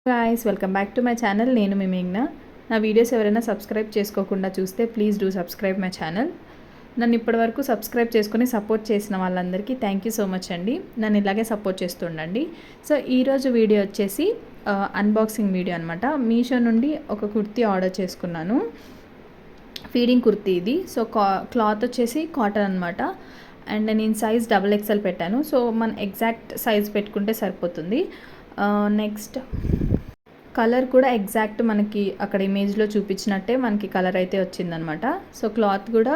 Guys welcome back to my channel. నేను మీ మేఘ్నా. నా videos ఎవరైనా సబ్స్క్రైబ్ చేసుకోకుండా చూస్తే please do subscribe my channel. నన్ను ఇప్పటివరకు సబ్స్క్రైబ్ చేసుకుని సపోర్ట్ చేసిన వాళ్ళందరికీ థ్యాంక్ యూ సో మచ్ అండి. నన్ను ఇలాగే సపోర్ట్ చేస్తుండండి. సో ఈరోజు వీడియో వచ్చేసి అన్బాక్సింగ్ వీడియో అనమాట. మీషో నుండి ఒక కుర్తీ ఆర్డర్ చేసుకున్నాను. ఫీడింగ్ కుర్తీ ఇది. సో క్లాత్ వచ్చేసి కాటన్ అనమాట. అండ్ నేను సైజ్ XXL పెట్టాను. సో మన ఎగ్జాక్ట్ సైజ్ పెట్టుకుంటే సరిపోతుంది. నెక్స్ట్ కలర్ కూడా ఎగ్జాక్ట్ మనకి అక్కడ ఇమేజ్లో చూపించినట్టే మనకి కలర్ అయితే వచ్చిందనమాట. సో క్లాత్ కూడా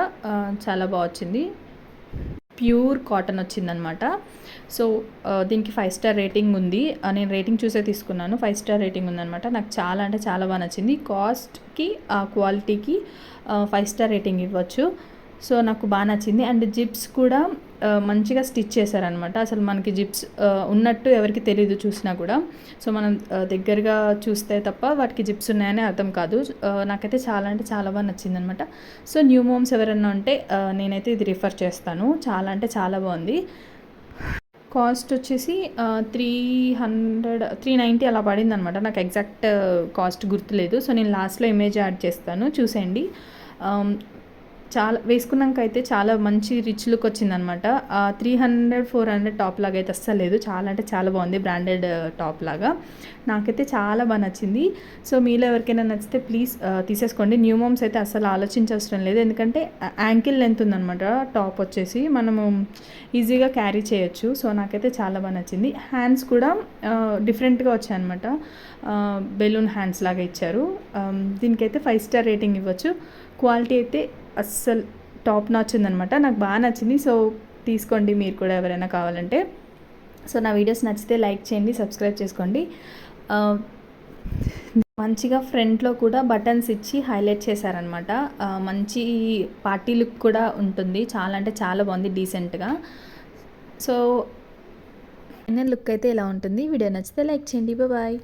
చాలా బాగా వచ్చింది. ప్యూర్ కాటన్ వచ్చిందనమాట. సో దీనికి 5 స్టార్ రేటింగ్ ఉంది. నేను రేటింగ్ చూసే తీసుకున్నాను. 5 స్టార్ రేటింగ్ ఉందనమాట. నాకు చాలా అంటే చాలా బాగా నచ్చింది. కాస్ట్కి క్వాలిటీకి 5 స్టార్ రేటింగ్ ఇవ్వచ్చు. సో నాకు బాగా నచ్చింది. అండ్ జిప్స్ కూడా మంచిగా స్టిచ్ చేశారనమాట. అసలు మనకి జిప్స్ ఉన్నట్టు ఎవరికి తెలియదు చూసినా కూడా. సో మనం దగ్గరగా చూస్తే తప్ప వాటికి జిప్స్ ఉన్నాయని అర్థం కాదు. నాకైతే చాలా అంటే చాలా బాగా నచ్చిందనమాట. సో న్యూ మోమ్స్ ఎవరైనా ఉంటే నేనైతే ఇది రిఫర్ చేస్తాను. చాలా అంటే చాలా బాగుంది. కాస్ట్ వచ్చేసి 390 అలా పడింది అనమాట. నాకు ఎగ్జాక్ట్ కాస్ట్ గుర్తులేదు. సో నేను లాస్ట్లో ఇమేజ్ యాడ్ చేస్తాను, చూసేయండి. చాలా వేసుకున్నాక అయితే చాలా మంచి రిచ్ లుక్ వచ్చిందనమాట. 300-400 టాప్ లాగా అయితే అస్సలు లేదు. చాలా అంటే చాలా బాగుంది. బ్రాండెడ్ టాప్ లాగా నాకైతే చాలా బాగా నచ్చింది. సో మీలో ఎవరికైనా నచ్చితే ప్లీజ్ తీసేసుకోండి. న్యూ మోమ్స్ అయితే అస్సలు ఆలోచించవసరం లేదు. ఎందుకంటే యాంకిల్ లెంత్ ఉందనమాట. టాప్ వచ్చేసి మనము ఈజీగా క్యారీ చేయొచ్చు. సో నాకైతే చాలా బాగా నచ్చింది. హ్యాండ్స్ కూడా డిఫరెంట్గా వచ్చాయన్నమాట. బెలూన్ హ్యాండ్స్ లాగా ఇచ్చారు. దీనికైతే 5 స్టార్ రేటింగ్ ఇవ్వచ్చు. క్వాలిటీ అయితే అస్సలు టాప్ నాచ్ ఉందనమాట. నాకు బాగా నచ్చింది. సో తీసుకోండి మీరు కూడా ఎవరైనా కావాలంటే. సో నా వీడియోస్ నచ్చితే లైక్ చేయండి, సబ్స్క్రైబ్ చేసుకోండి. మంచిగా ఫ్రంట్లో కూడా బటన్స్ ఇచ్చి హైలైట్ చేశారనమాట. మంచి పార్టీ లుక్ కూడా ఉంటుంది. చాలా అంటే చాలా బాగుంది, డీసెంట్గా. సో ఫైనల్ లుక్ అయితే ఇలా ఉంటుంది. వీడియో నచ్చితే లైక్ చేయండి. బాయ్.